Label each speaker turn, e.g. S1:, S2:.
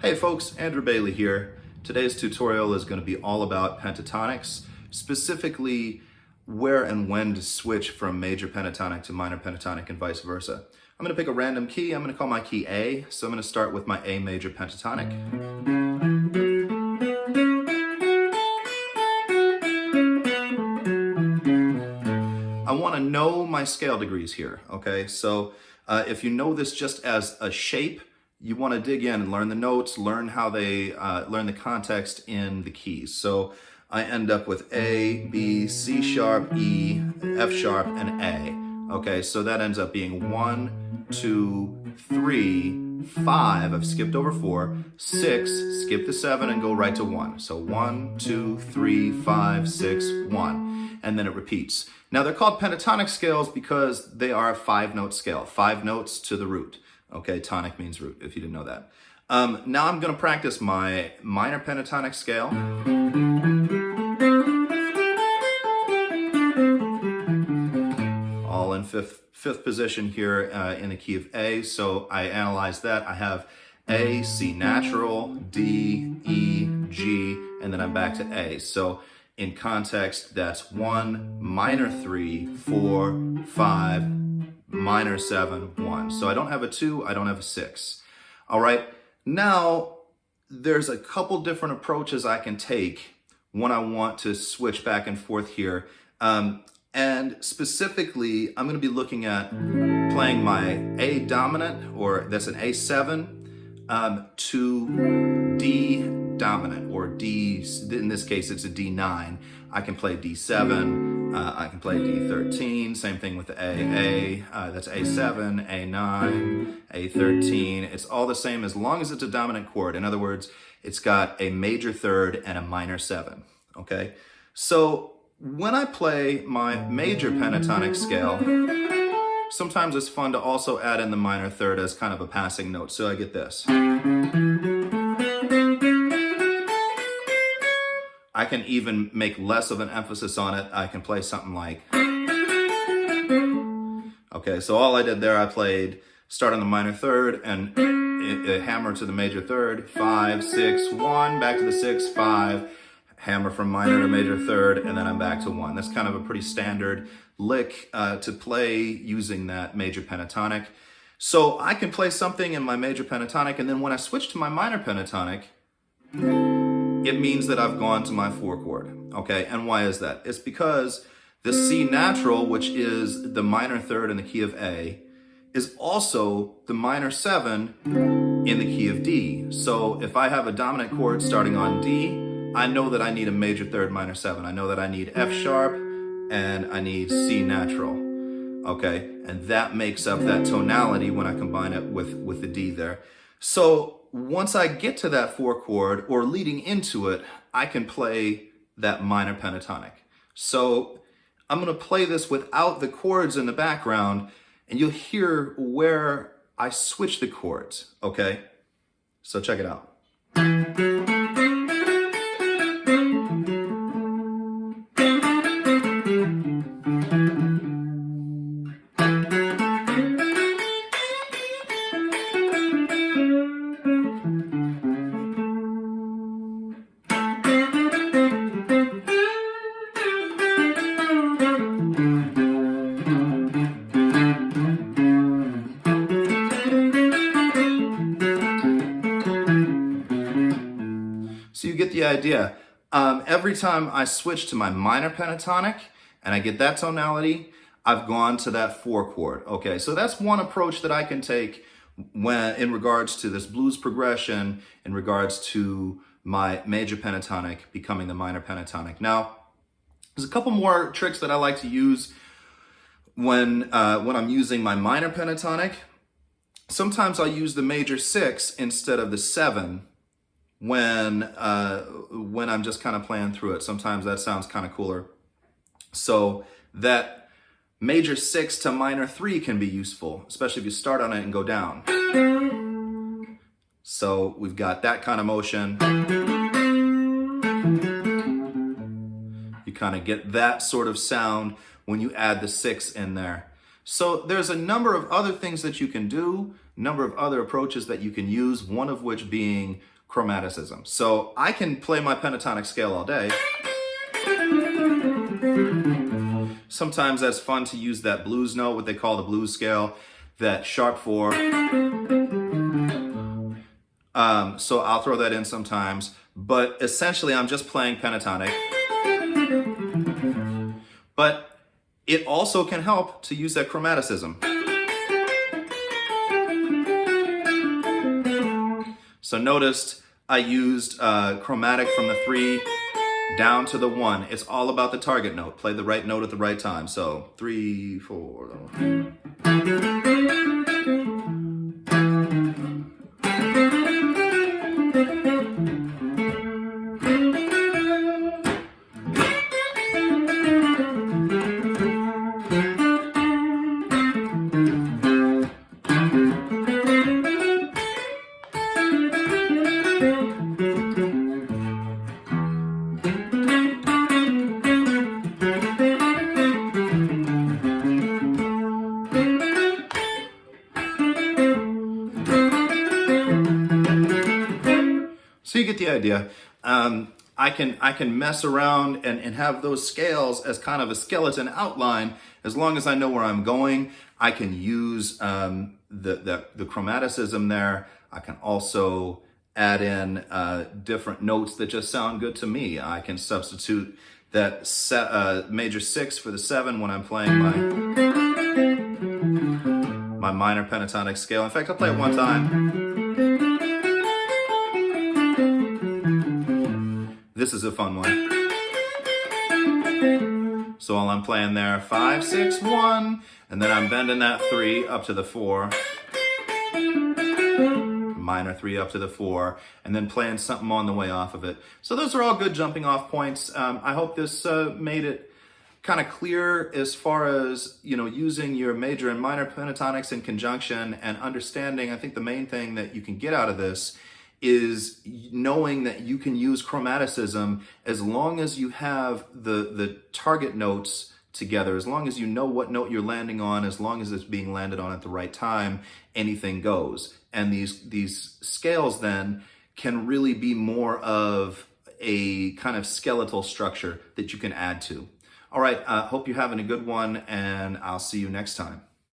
S1: Hey folks, Andrew Bailie here. Today's tutorial is going to be all about pentatonics, specifically where and when to switch from major pentatonic to minor pentatonic and vice versa. I'm going to pick a random key. I'm going to call my key A, so I'm going to start with my A major pentatonic. I want to know my scale degrees here, okay? So if you know this just as a shape, you want to dig in and learn the notes, learn how they, learn the context in the keys. So I end up with A, B, C sharp, E, F sharp, and A. Okay, so that ends up being 1, 2, 3, 5, I've skipped over 4, 6, skip the 7 and go right to 1. So 1, 2, 3, 5, 6, 1. And then it repeats. Now they're called pentatonic scales because they are a 5-note scale, 5 notes to the root. Okay, tonic means root, if you didn't know that. Now I'm going to practice my minor pentatonic scale. All in fifth position here in the key of A. So I analyze that. I have A, C natural, D, E, G, and then I'm back to A. So in context, that's 1, minor 3, 4, 5, minor 7, 1. So I don't have a 2, I don't have a 6. All right, now there's a couple different approaches I can take when I want to switch back and forth here. And specifically, I'm going to be looking at playing my A dominant, or that's an A7, to D dominant, or D, in this case it's a D9. I can play D7, I can play D13, same thing with the A, that's A7, A9, A13. It's all the same as long as it's a dominant chord. In other words, it's got a major third and a minor 7, okay? So when I play my major pentatonic scale, sometimes it's fun to also add in the minor third as kind of a passing note. So I get this. I can even make less of an emphasis on it. I can play something like, okay, so all I did there, I played start on the minor third and a hammer to the major third, 5, 6, 1, back to the 6, 5, hammer from minor to major third, and then I'm back to 1. That's kind of a pretty standard lick to play using that major pentatonic. So I can play something in my major pentatonic, and then when I switch to my minor pentatonic, it means that I've gone to my 4 chord, okay? And why is that? It's because the C natural, which is the minor third in the key of A, is also the minor 7 in the key of D. So if I have a dominant chord starting on D, I know that I need a major third minor 7. I know that I need F sharp and I need C natural, okay? And that makes up that tonality when I combine it with the D there. So once I get to that 4 chord, or leading into it, I can play that minor pentatonic. So I'm going to play this without the chords in the background, and you'll hear where I switch the chords, okay? So check it out. So you get the idea. Every time I switch to my minor pentatonic and I get that tonality, I've gone to that 4 chord. Okay, so that's one approach that I can take when in regards to this blues progression, in regards to my major pentatonic becoming the minor pentatonic. Now, there's a couple more tricks that I like to use when I'm using my minor pentatonic. Sometimes I'll use the major 6 instead of the 7 when I'm just kind of playing through it. Sometimes that sounds kind of cooler. So that major 6 to minor 3 can be useful, especially if you start on it and go down. So we've got that kind of motion. You kind of get that sort of sound when you add the 6 in there. So there's a number of other things that you can do, number of other approaches that you can use, one of which being chromaticism. So I can play my pentatonic scale all day. Sometimes that's fun to use that blues note, what they call the blues scale, that sharp 4. So I'll throw that in sometimes, but essentially I'm just playing pentatonic. But it also can help to use that chromaticism. So noticed I used chromatic from the 3 down to the 1. It's all about the target note. Play the right note at the right time. So 3, 4. So you get the idea. I can mess around and have those scales as kind of a skeleton outline. As long as I know where I'm going, I can use the chromaticism there. I can also add in different notes that just sound good to me. I can substitute that major 6 for the 7 when I'm playing my minor pentatonic scale. In fact, I'll play it one time. This is a fun one. So while I'm playing there, 5, 6, 1, and then I'm bending that 3 up to the 4, minor 3 up to the 4, and then playing something on the way off of it. So those are all good jumping off points. I hope this made it kind of clear as far as, using your major and minor pentatonics in conjunction and understanding. I think the main thing that you can get out of this is knowing that you can use chromaticism as long as you have the target notes together, as long as you know what note you're landing on, as long as it's being landed on at the right time, anything goes. And these scales then can really be more of a kind of skeletal structure that you can add to. All right, hope you're having a good one, and I'll see you next time.